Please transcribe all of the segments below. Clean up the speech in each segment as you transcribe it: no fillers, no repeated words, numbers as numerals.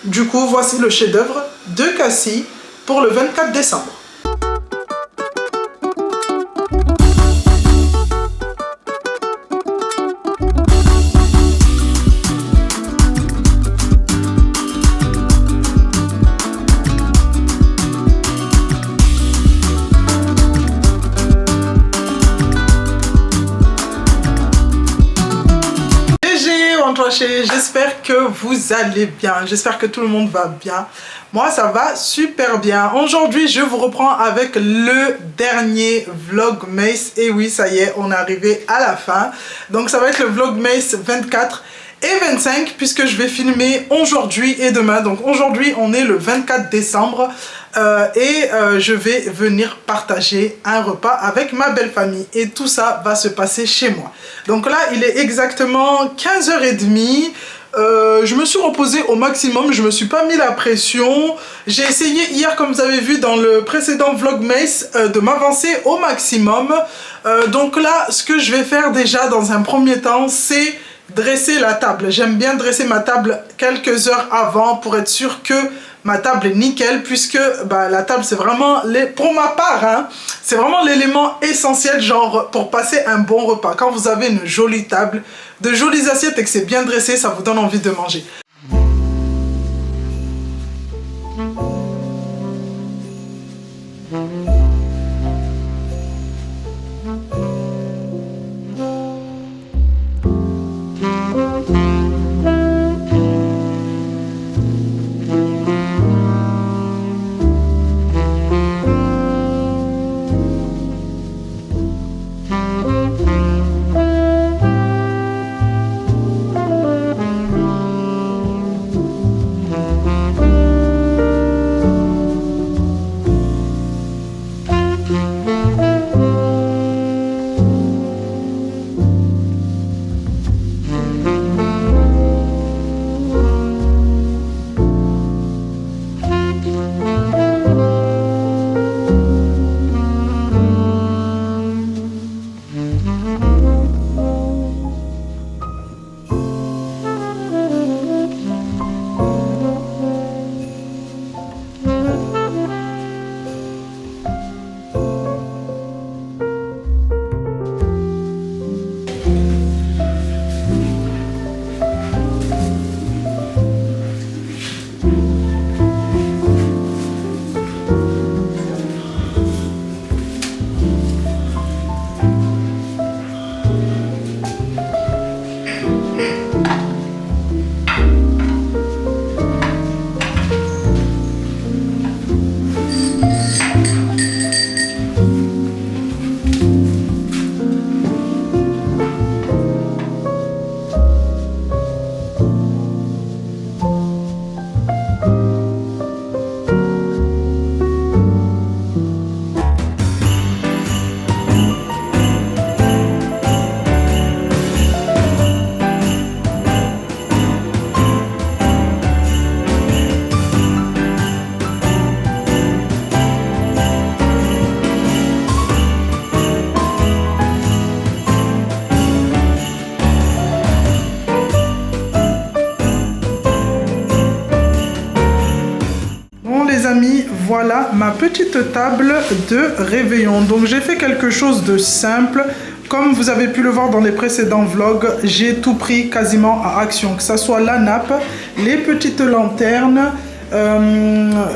Du coup, voici le chef-d'œuvre de Cassie pour le 24 décembre. J'espère que vous allez bien, j'espère que tout le monde va bien. Moi ça va super bien. Aujourd'hui je vous reprends avec le dernier Vlogmas. Et oui, ça y est, on est arrivé à la fin. Donc ça va être le Vlogmas 24 et 25 puisque je vais filmer aujourd'hui et demain. Donc aujourd'hui on est le 24 décembre je vais venir partager un repas avec ma belle famille et tout ça va se passer chez moi. Donc là il est exactement 15h30. Je me suis reposée au maximum, je me suis pas mis la pression. J'ai essayé hier, comme vous avez vu dans le précédent Vlogmas, de m'avancer au maximum. Donc là ce que je vais faire déjà dans un premier temps, c'est dresser la table. J'aime bien dresser ma table quelques heures avant pour être sûr que ma table est nickel, puisque la table c'est vraiment, pour ma part, hein, c'est vraiment l'élément essentiel genre pour passer un bon repas. Quand vous avez une jolie table, de jolies assiettes et que c'est bien dressé, ça vous donne envie de manger. Voilà ma petite table de réveillon. Donc j'ai fait quelque chose de simple. Comme vous avez pu le voir dans les précédents vlogs, j'ai tout pris quasiment à action. Que ce soit la nappe, les petites lanternes,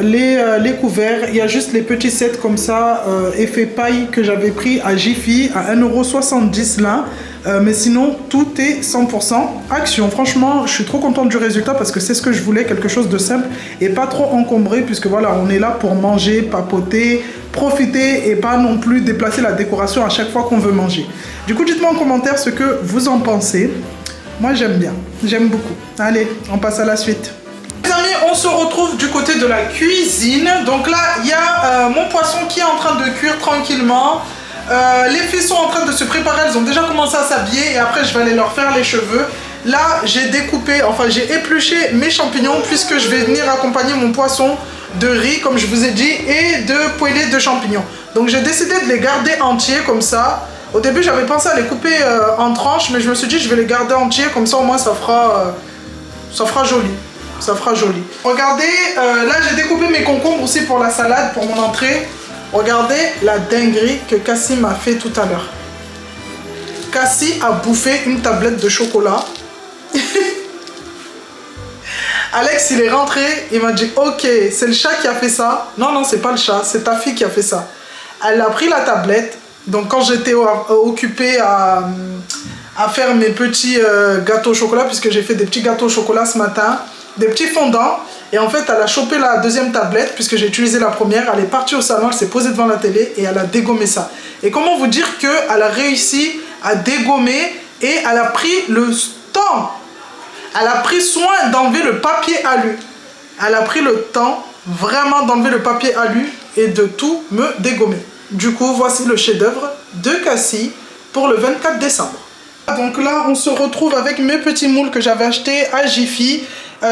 les couverts. Il y a juste les petits sets comme ça, effet paille que j'avais pris à Jiffy à 1,70 € là. Mais sinon tout est 100% action. Franchement je suis trop contente du résultat parce que c'est ce que je voulais, quelque chose de simple et pas trop encombré, puisque voilà, on est là pour manger, papoter, profiter et pas non plus déplacer la décoration à chaque fois qu'on veut manger. Du coup dites-moi en commentaire ce que vous en pensez. Moi j'aime bien, j'aime beaucoup. Allez, on passe à la suite. Les amis, on se retrouve du côté de la cuisine. Donc là il y a mon poisson qui est en train de cuire tranquillement. Les filles sont en train de se préparer, elles ont déjà commencé à s'habiller et après je vais aller leur faire les cheveux. Là j'ai découpé, enfin j'ai épluché mes champignons puisque je vais venir accompagner mon poisson de riz comme je vous ai dit et de poêlée de champignons. Donc j'ai décidé de les garder entiers comme ça. Au début j'avais pensé à les couper en tranches, mais je me suis dit je vais les garder entiers comme ça au moins ça fera joli. Ça fera joli. Regardez, là j'ai découpé mes concombres aussi pour la salade, pour mon entrée. Regardez la dinguerie que Cassie m'a fait tout à l'heure. Cassie a bouffé une tablette de chocolat. Alex, il est rentré, il m'a dit, ok, c'est le chat qui a fait ça. Non, non, c'est pas le chat, c'est ta fille qui a fait ça. Elle a pris la tablette. Donc quand j'étais occupée à faire mes petits gâteaux au chocolat, puisque j'ai fait des petits gâteaux au chocolat ce matin, des petits fondants, et en fait elle a chopé la deuxième tablette, puisque j'ai utilisé la première, elle est partie au salon, elle s'est posée devant la télé, et elle a dégommé ça. Et comment vous dire qu'elle a réussi à dégommer, et elle a pris le temps, elle a pris soin d'enlever le papier alu. Elle a pris le temps vraiment d'enlever le papier alu et de tout me dégommer. Du coup, voici le chef-d'œuvre de Cassie pour le 24 décembre. Donc là, on se retrouve avec mes petits moules que j'avais achetés à Jiffy.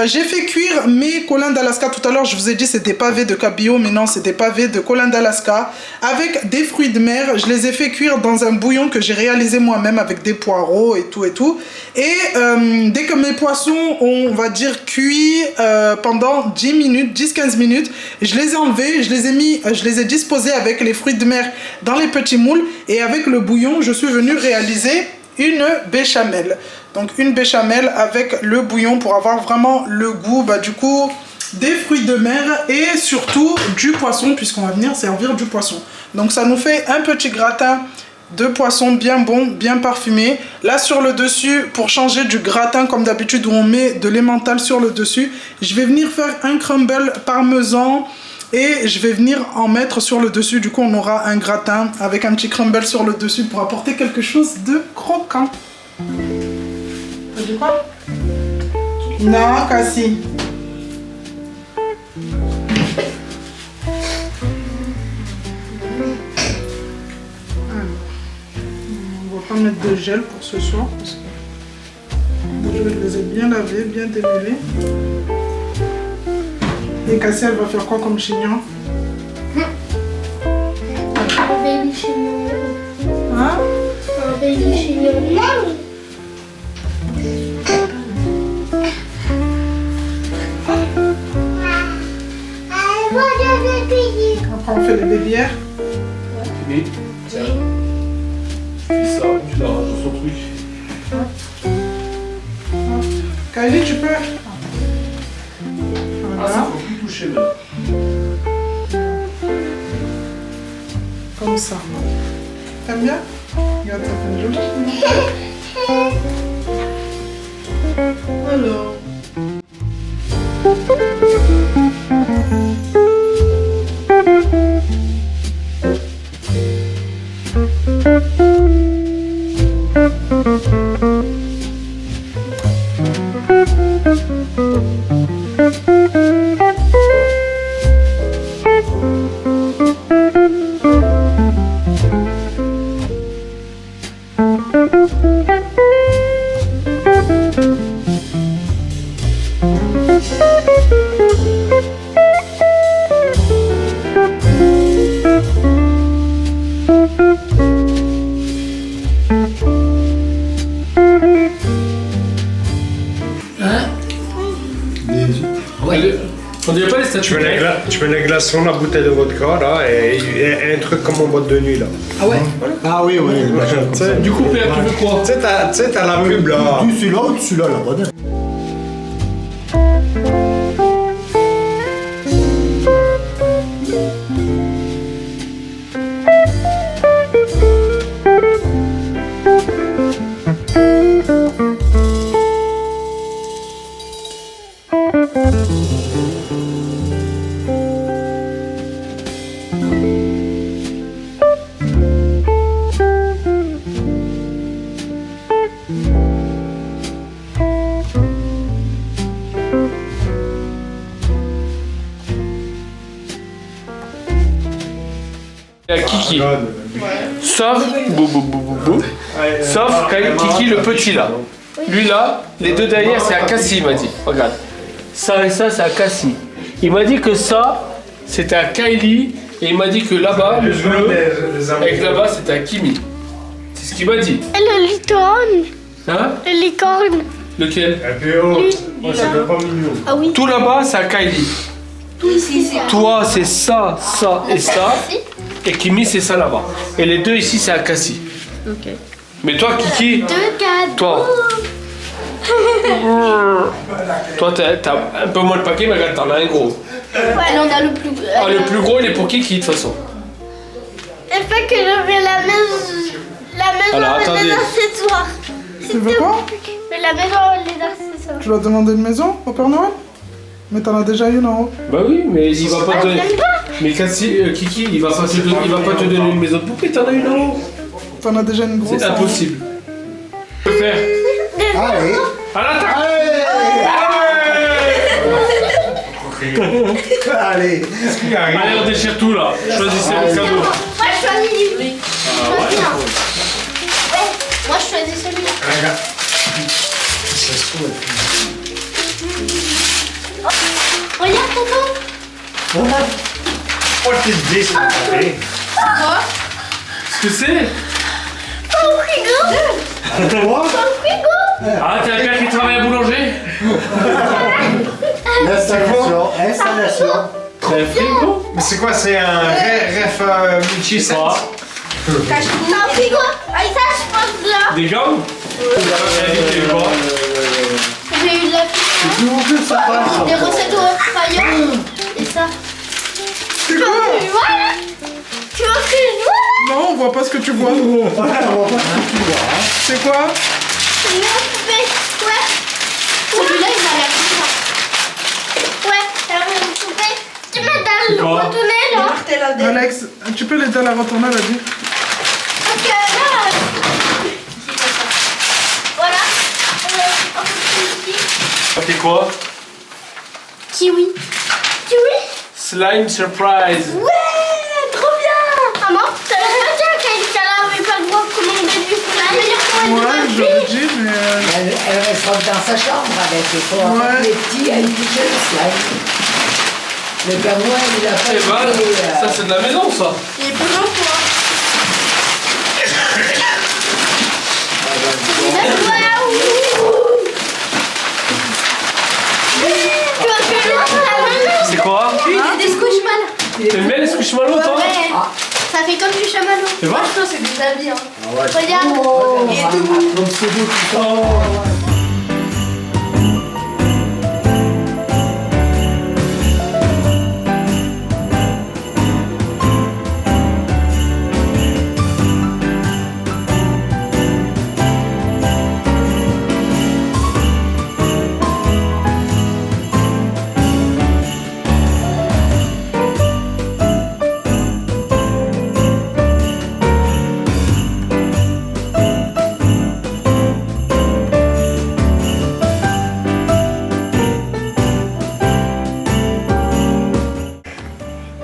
J'ai fait cuire mes colins d'Alaska tout à l'heure. Je vous ai dit c'était pavés de cabillaud, mais non, c'était pavés de colins d'Alaska avec des fruits de mer. Je les ai fait cuire dans un bouillon que j'ai réalisé moi-même avec des poireaux et tout et tout. Et dès que mes poissons ont, on va dire, cuit pendant 10 minutes, 10-15 minutes, je les ai enlevés, je les ai disposés avec les fruits de mer dans les petits moules. Et avec le bouillon, je suis venue réaliser une béchamel. Donc une béchamel avec le bouillon pour avoir vraiment le goût du coup des fruits de mer et surtout du poisson, puisqu'on va venir servir du poisson. Donc ça nous fait un petit gratin de poisson bien bon, bien parfumé. Là sur le dessus, pour changer du gratin comme d'habitude où on met de l'emmental sur le dessus, je vais venir faire un crumble parmesan et je vais venir en mettre sur le dessus. Du coup on aura un gratin avec un petit crumble sur le dessus pour apporter quelque chose de croquant. T'as dit quoi? Non, Cassie. On va pas mettre de gel pour ce soir parce que je les ai bien lavés, bien démêlés. Et Cassie, elle va faire quoi comme chignon? Un baby chignon. Hein? Un baby chignon. Après, on fait les bébières. Oui. Tiens. Fais ça, tu la ranges dans son truc. Kylie, tu peux? Ah, ça faut plus toucher là. Comme ça. T'aimes bien? Regarde, ça fait joli. Alors. On dirait pas les statues. Tu mets les glaçons, la bouteille de vodka là, et un truc comme en boîte de nuit là. Ah ouais? Ah oui, oui. Du coup, Père, tu veux quoi? Tu sais, t'as la pub là. Tu celui-là ou celui-là, la bonne. Kiki. Sauf sauf Kiki le petit là. Lui là, les deux derrière c'est à Cassie, il m'a dit. Regarde. Ça et ça c'est à Cassie. Il m'a dit que ça c'était à Kylie et il m'a dit que là-bas le bleu avec là-bas c'était à Kimi. C'est ce qu'il m'a dit. Et le licorne. Hein? Le licorne. Lequel? Et puis l'autre, moi ça fait pas mignon. Ah oui. Tout là-bas, c'est à Kylie. Tout ici, c'est Toi, c'est ça, ça et ça. Et Kimi, c'est ça là-bas. Et les deux ici, c'est à Cassie. Ok. Mais toi, Kiki, 2 cadeaux. toi. Toi, t'as un peu moins de paquets, mais regarde, t'en as un gros. Ouais, on a le plus gros. Ah, le plus gros, il est pour Kiki, de toute façon. Il fait que je vais la maison. La maison Alors, avec attendez. les accessoires. Tu veux quoi? Mais la maison avec les accessoires. Tu vas demander une maison au Père Noël? Mais t'en as déjà une en haut. Bah oui, mais il va pas te donner. J'aime pas. Mais Cassie, Kiki, il va pas te donner une maison de poupée, t'en as une en haut. T'en as déjà une grosse. C'est en haut. impossible. Je peux faire. Allez. À l'attaque! Allez. Allez, on déchire tout là. Choisissez vos cadeaux. Moi, je choisis lui. Choisis un. Ouais, moi, je choisis celui-là. Regarde. Regarde, tonton. Oh, t'es désolé. Quoi? Qu'est-ce que c'est? Au frigo. Au frigo. Ah, t'es un père qui travaille à boulanger? L'installation. Installation. C'est un frigo? Mais c'est quoi, c'est un ref multi-set? Quoi? C'est un frigo. Ah, ça, je pense là. Des gants? Invité quoi? J'ai eu de la des recettes au fire. Et ça. C'est quoi? Tu vois là? Tu vois ce que je vois? Non, on voit pas ce que tu vois. C'est quoi? C'est une poupée. Ouais. Celui-là, il a l'air comme ça. Ouais, c'est une poupée. Tu mets dans le quoi? retourner là. Alex, tu peux l'aider à la retourner, elle a dit. Parce que là. Voilà. On peut ici. C'est quoi? Kiwi. Kiwi? Slime surprise. Ouais, trop bien. Maman, ça va pas dire qu'elle avait pas le droit de commander du slime. Ouais, je le dis, mais. Elle restera dans sa chambre avec les fois. Ouais. Les petits, elle touche le slime. Le Père Noël, il a pas Eh ben, été, ça c'est de la maison ça. Il est plus grand que moi. Tu vas faire la maman. C'est quoi? Des squishmallows. T'aimes bien les squishmallows toi? Ouais. Ça fait comme du chamallow. C'est vrai? Franchement, c'est des habits. Hein. Ouais. Regarde. Il est tout beau. Comme c'est beau tout ça.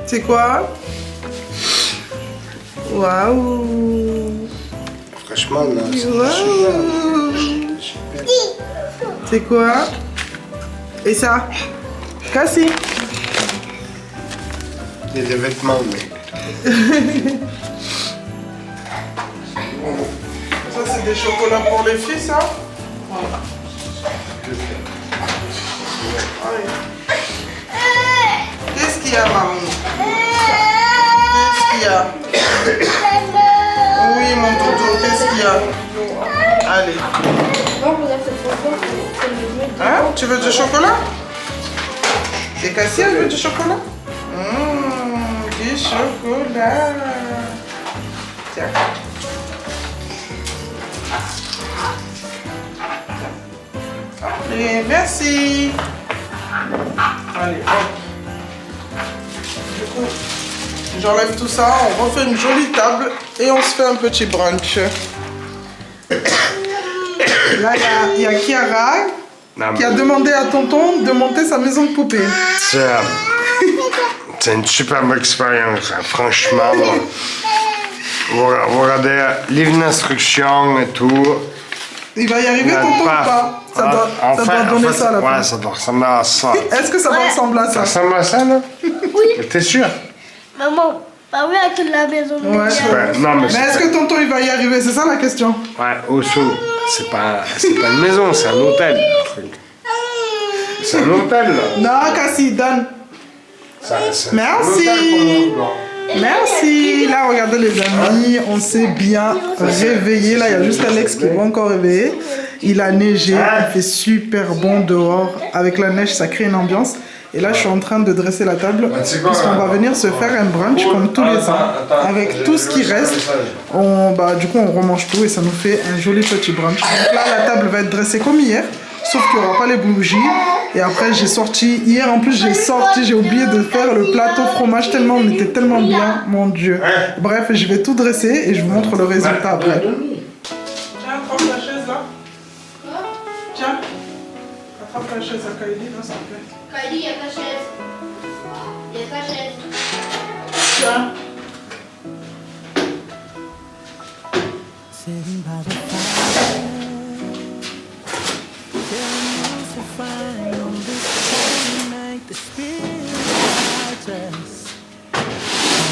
C'est quoi? Waouh! Franchement, là, Waouh! C'est quoi? Et ça? Cassie? il y a des vêtements, mais. Ça, c'est des chocolats pour les filles, ça? Allez. Qu'est-ce qu'il y a, maman? Qu'est-ce qu'il y a? Oui, mon tonton, qu'est-ce qu'il y a? Allez. Hein? Tu veux du chocolat? C'est Cassie, elle veut du chocolat? Du chocolat. Tiens. Allez, merci. Allez, hop. Du coup, j'enlève tout ça, on refait une jolie table et on se fait un petit brunch. Là, il y a Kiara Non, qui a demandé à tonton de monter sa maison de poupée. C'est une superbe expérience, hein. Franchement. Vous regardez, livre d'instruction et tout. Il va y arriver, tonton, ou pas? Ça doit donner ça à la fin. Ouais, ça doit ressembler à ça. Est-ce que ça va ressembler à Ça ça? ressemble à ça, là? Oui. T'es sûr? Maman, bah oui, avec la maison. Ouais. Ouais, non, mais Mais est-ce que tonton il va y arriver? C'est ça la question. Ouais, au sous. c'est pas une maison, c'est un hôtel, le truc. C'est un hôtel, là. Non, Cassie, donne. C'est Merci. un hôtel qu'on a. Merci. Là, regardez les amis, on s'est bien réveillé. Là, il y a juste Alex qui va encore réveiller. Il a neigé, il fait super bon dehors. Avec la neige, ça crée une ambiance. Et là, je suis en train de dresser la table puisqu'on va venir se faire un brunch comme tous les ans. Avec tout ce qui reste, du coup, on remange tout et ça nous fait un joli petit brunch. Donc là, la table va être dressée comme hier, sauf qu'il n'y aura pas les bougies. Et après, j'ai sorti, hier en plus, j'ai oublié de faire le plateau fromage tellement on était tellement bien, mon Dieu. Bref, je vais tout dresser et je vous montre le résultat après. Tiens, attrape la chaise là. Tiens, attrape la chaise à Kylie là, s'il te plaît. Kylie, il y a ta chaise. Il y a ta chaise. Tiens. Sitting by the fire, feeling so fine on this cold night. The spirit guides us. All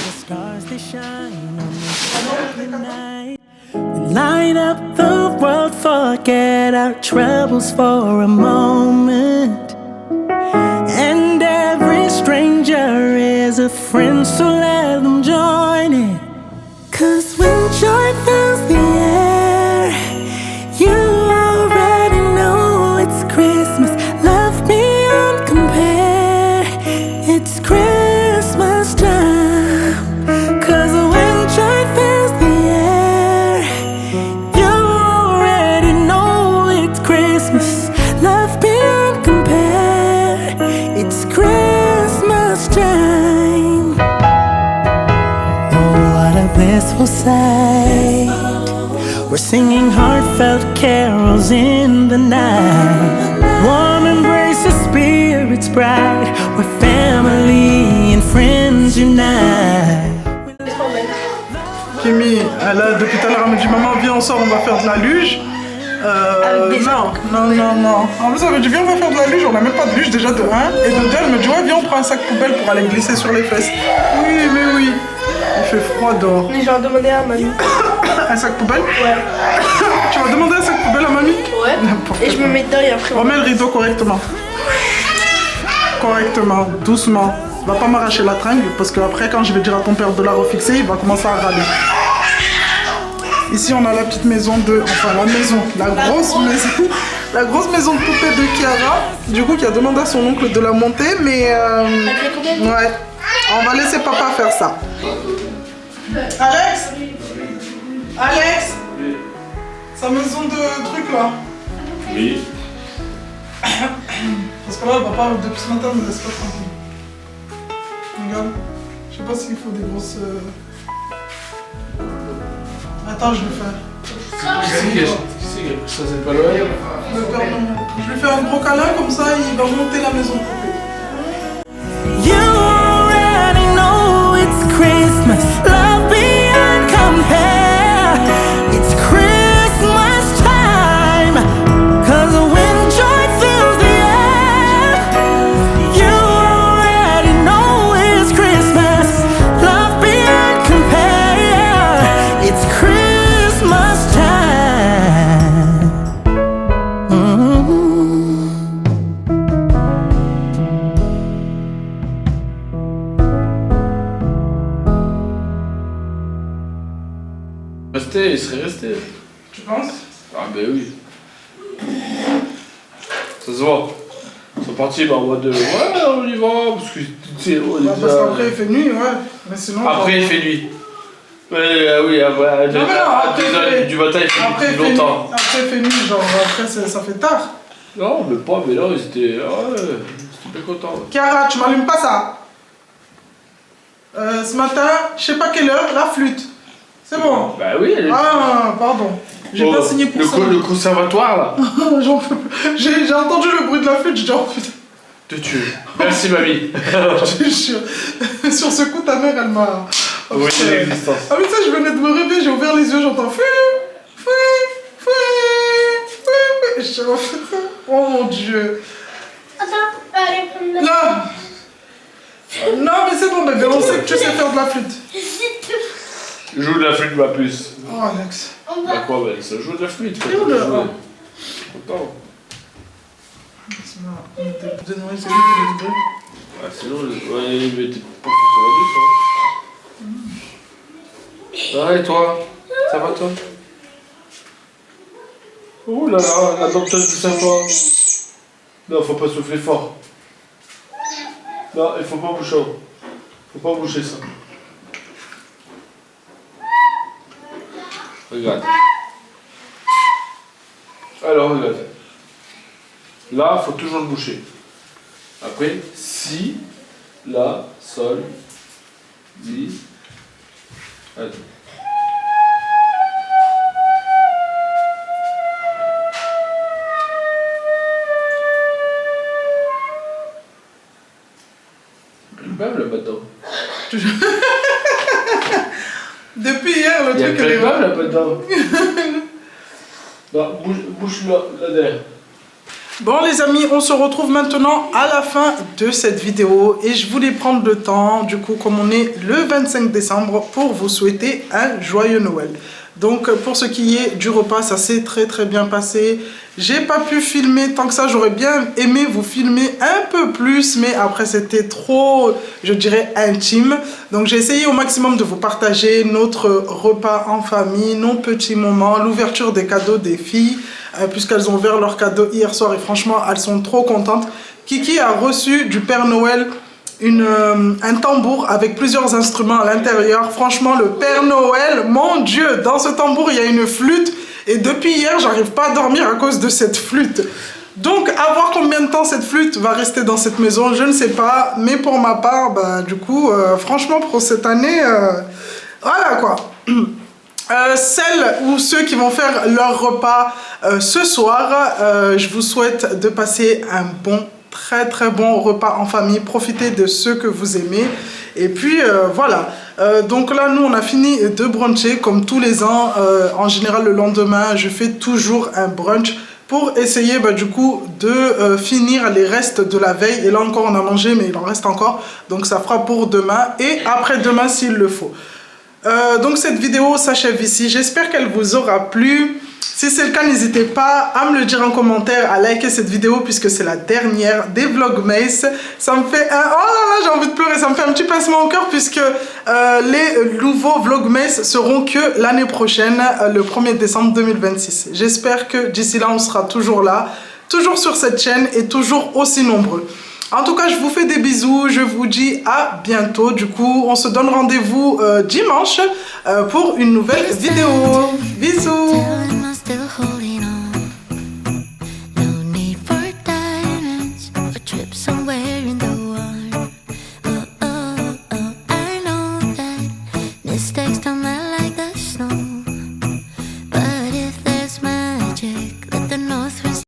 the stars they shine on this lovely night. We light up the world, forget our troubles for a moment. And every stranger is a friend, so let them join it. 'Cause when joy fills the air, you already know it's Christmas. Love beyond compare, it's Christmas time. 'Cause when joy fills the air, you already know it's Christmas. Love beyond compare, it's Christmas time. Oh, what a blissful sight. We're singing heartfelt carols in the night. Warm embrace of spirits bright, where family and friends unite. Kimi, elle a, depuis tout à l'heure, elle me dit maman, viens, on sort, on va faire de la luge. Non. En plus, elle me dit viens, on va faire de la luge. On n'a même pas de luge déjà de 1. Et de 2, elle me dit ouais, viens, on prend un sac poubelle pour aller glisser sur les fesses. Oui, mais oui. Il fait froid dehors. Mais j'en demandé à mamie. Un sac poubelle? Ouais. Tu vas demander un sac poubelle à mamie? Ouais. N'importe Et je me mets dedans et après. Remets le rideau correctement. Correctement, doucement. Va pas m'arracher la tringle parce que après, quand je vais dire à ton père de la refixer, il va commencer à râler. Ici, on a la petite maison de... Enfin, la grosse maison de poupée de Chiara. Du coup, qui a demandé à son oncle de la monter, mais... ouais. On va laisser papa faire ça. Alex? Alex? Sa maison de truc, là. Oui. Parce que là, papa, depuis ce matin, ne me laisse pas tranquille. Regarde. Je sais pas s'il faut des grosses... Attends, je vais faire. Ça c'est pas loin. Le Père Noël. Je lui fais un gros câlin, comme ça, il va monter la maison de poupée. You already know it's Christmas. Love beyond compare. It's Christmas time. 'Cause when joy fills the air, you already know it's Christmas. Love beyond compare. It's Christmas time. Resté, il serait resté. Tu penses? Ah ben oui. Ça se voit. Ils sont partis en mode ouais, on y va, parce que tu sais, on est Parce déjà... qu'après, il fait nuit, ouais. Mais sinon... Après il fait nuit. Oui, après, Non, mais non, après, à 2h du matin il fait nuit après, depuis longtemps. Après, il fait nuit, genre, après, ça fait tard. Non, mais pas, mais là ils étaient... Ouais, ils étaient bien contents. Ouais. Chiara, tu m'allumes pas ça? Ce matin, je sais pas quelle heure, la flûte. C'est bon? Bah oui, elle est... Ah, pardon. J'ai Bon, pas signé pour ça. Le conservatoire là. J'en peux plus. J'ai entendu le bruit de la flûte, j'ai dit oh putain. Te tuer. Merci mamie. Je te jure. Sur ce coup, ta mère, elle m'a... Oui, l'existence. Ah mais ça, je venais de me réveiller, j'ai ouvert les yeux, j'entends Je suis oh mon Dieu. Attends, allez, prends le... Non. Non mais c'est bon bébé, on sait que tu sais faire de la flûte. Joue de la flûte, ma puce. Oh, Alex. Bah quoi, ben, ça joue de la flûte. Faut Joue pas le- jouer. oh. Autant. De Noël, c'est lui qui le dit. Ah, sinon, ouais, mais t'es pas forcément du ça. Ah, et toi? Ça va, toi? Oh là là, la dompteuse de Saint-Ouen. Non, faut pas souffler fort. Non, il faut pas boucher. Faut pas boucher ça. Regarde. Alors, regarde. Là, faut toujours le boucher. Après, si, la, sol, mi, allez. Il pleut là maintenant. Depuis hier, le Il y a truc plein de est meubles là maintenant. Non, bouge là derrière. Bon les amis, on se retrouve maintenant à la fin de cette vidéo et je voulais prendre le temps, du coup comme on est le 25 décembre, pour vous souhaiter un joyeux Noël. Donc pour ce qui est du repas, ça s'est très bien passé. J'ai pas pu filmer tant que ça, j'aurais bien aimé vous filmer un peu plus, mais après c'était trop, je dirais, intime. Donc j'ai essayé au maximum de vous partager notre repas en famille, nos petits moments, l'ouverture des cadeaux des filles, puisqu'elles ont ouvert leurs cadeaux hier soir et franchement elles sont trop contentes. Kiki a reçu du Père Noël un tambour avec plusieurs instruments à l'intérieur. Franchement, le Père Noël, mon Dieu, dans ce tambour il y a une flûte et depuis hier j'arrive pas à dormir à cause de cette flûte. Donc à voir combien de temps cette flûte va rester dans cette maison, je ne sais pas, mais pour ma part, bah, du coup, franchement pour cette année, voilà quoi. Celles ou ceux qui vont faire leur repas ce soir, je vous souhaite de passer un bon, très bon repas en famille. Profitez de ceux que vous aimez. Et puis voilà. Donc là, nous, on a fini de bruncher comme tous les ans. En général, le lendemain, je fais toujours un brunch pour essayer du coup de finir les restes de la veille. Et là encore, on a mangé, mais il en reste encore. Donc ça fera pour demain et après-demain s'il le faut. Donc cette vidéo s'achève ici, j'espère qu'elle vous aura plu. Si c'est le cas, n'hésitez pas à me le dire en commentaire, à liker cette vidéo puisque c'est la dernière des Vlogmas. Ça me fait un... Oh là là, j'ai envie de pleurer, ça me fait un petit pincement au cœur puisque les nouveaux Vlogmas seront que l'année prochaine, le 1er décembre 2026. J'espère que d'ici là, on sera toujours là, toujours sur cette chaîne et toujours aussi nombreux. En tout cas, je vous fais des bisous, je vous dis à bientôt. Du coup, on se donne rendez-vous dimanche pour une nouvelle vidéo. Bisous!